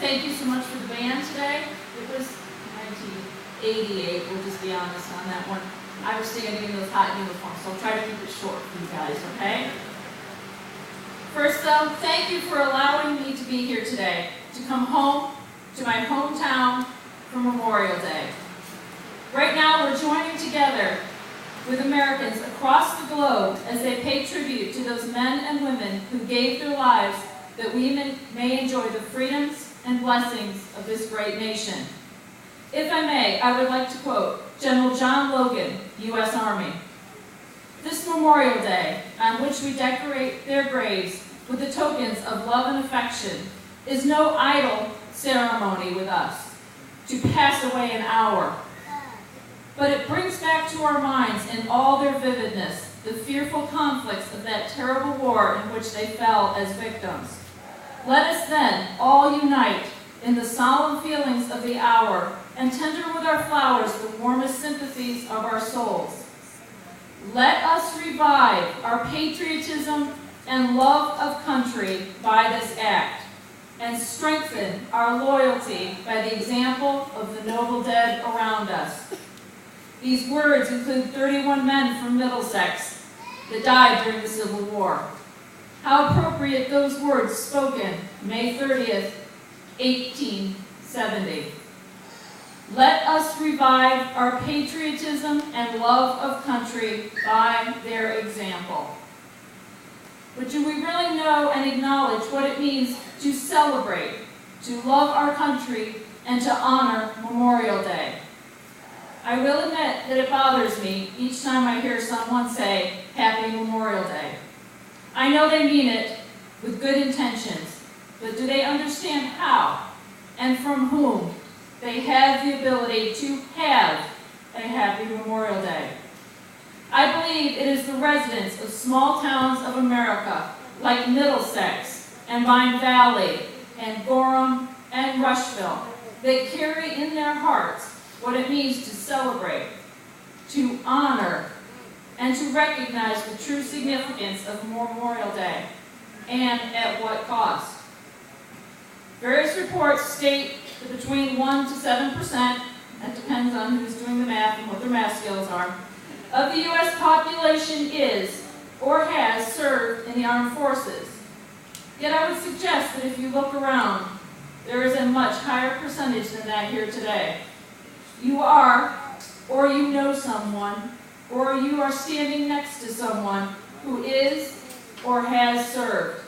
thank you so much for the band today. It was 1988, we'll just be honest on that one. I was standing in those hot uniforms, so I'll try to keep it short for you guys, okay? First though, thank you for allowing me to be here today, to come home to my hometown for Memorial Day. Right now, we're joining together with Americans across the globe as they pay tribute to those men and women who gave their lives that we may enjoy the freedoms and blessings of this great nation. If I may, I would like to quote General John Logan, U.S. Army. This Memorial Day, on which we decorate their graves with the tokens of love and affection, is no idle ceremony with us, to pass away an hour. But it brings back to our minds in all their vividness the fearful conflicts of that terrible war in which they fell as victims. Let us then all unite in the solemn feelings of the hour and tender with our flowers the warmest sympathies of our souls. Let us revive our patriotism and love of country by this act, and strengthen our loyalty by the example of the noble dead around us. These words include 31 men from Middlesex that died during the Civil War. How appropriate those words spoken May 30th, 1870. Let us revive our patriotism and love of country by their example. But do we really know and acknowledge what it means to celebrate, to love our country, and to honor Memorial Day? I will admit that it bothers me each time I hear someone say, Happy Memorial Day. I know they mean it with good intentions, but do they understand how and from whom they have the ability to have a happy Memorial Day? I believe it is the residents of small towns of America, like Middlesex and Vine Valley and Gorham and Rushville, that carry in their hearts what it means to celebrate, to honor, and to recognize the true significance of Memorial Day, and at what cost. Various reports state that between 1% to 7%, that depends on who's doing the math and what their math skills are, of the U.S. population is or has served in the armed forces. Yet I would suggest that if you look around, there is a much higher percentage than that here today. You are, or you know someone, or you are standing next to someone who is or has served.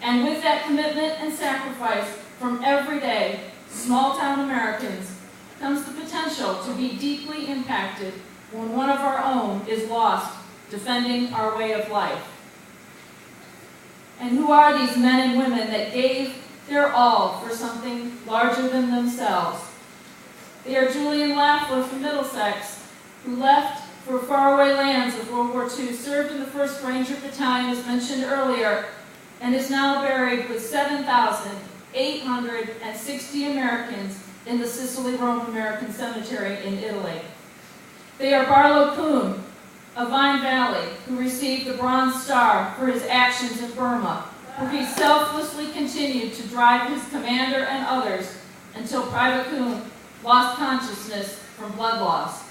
And with that commitment and sacrifice from everyday, small-town Americans comes the potential to be deeply impacted when one of our own is lost defending our way of life. And who are these men and women that gave their all for something larger than themselves? They are Julian Lafleur from Middlesex, who left for faraway lands of World War II, served in the 1st Ranger Battalion, as mentioned earlier, and is now buried with 7,860 Americans in the Sicily-Rome American Cemetery in Italy. They are Barlow Kuhn of Vine Valley, who received the Bronze Star for his actions in Burma, where he selflessly continued to drive his commander and others until Private Kuhn lost consciousness from blood loss.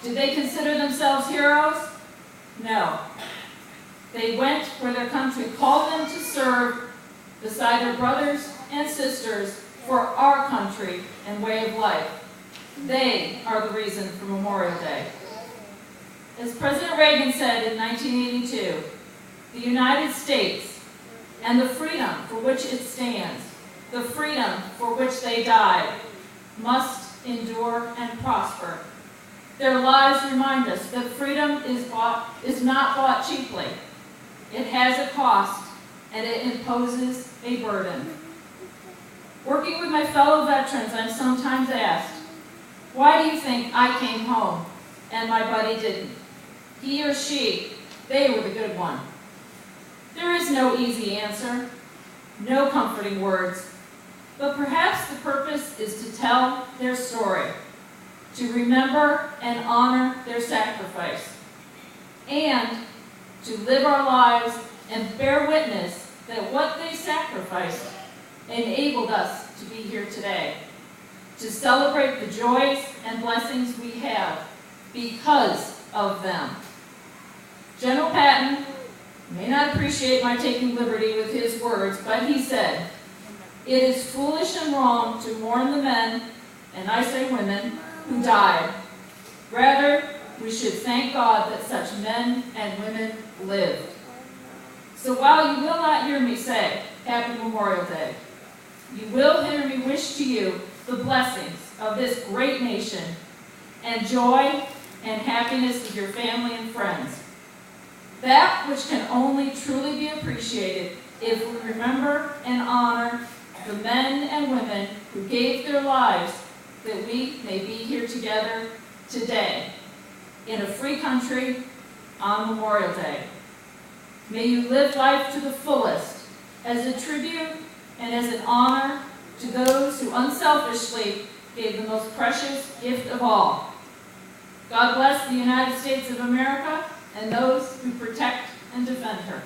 Did they consider themselves heroes? No. They went where their country called them to serve beside their brothers and sisters for our country and way of life. They are the reason for Memorial Day. As President Reagan said in 1982, the United States and the freedom for which it stands, the freedom for which they died, must endure and prosper. Their lives remind us that freedom is not bought cheaply. It has a cost, and it imposes a burden. Working with my fellow veterans, I'm sometimes asked, why do you think I came home and my buddy didn't? He or she, they were the good one. There is no easy answer, no comforting words, but perhaps the purpose is to tell their story, to remember and honor their sacrifice, and to live our lives and bear witness that what they sacrificed enabled us to be here today, to celebrate the joys and blessings we have because of them. General Patton may not appreciate my taking liberty with his words, but he said, "It is foolish and wrong to mourn the men, and I say women, who died. Rather, we should thank God that such men and women lived." So while you will not hear me say, Happy Memorial Day, you will hear me wish to you the blessings of this great nation and joy and happiness with your family and friends. That which can only truly be appreciated if we remember and honor the men and women who gave their lives that we may be here together today in a free country on Memorial Day. May you live life to the fullest as a tribute and as an honor to those who unselfishly gave the most precious gift of all. God bless the United States of America and those who protect and defend her.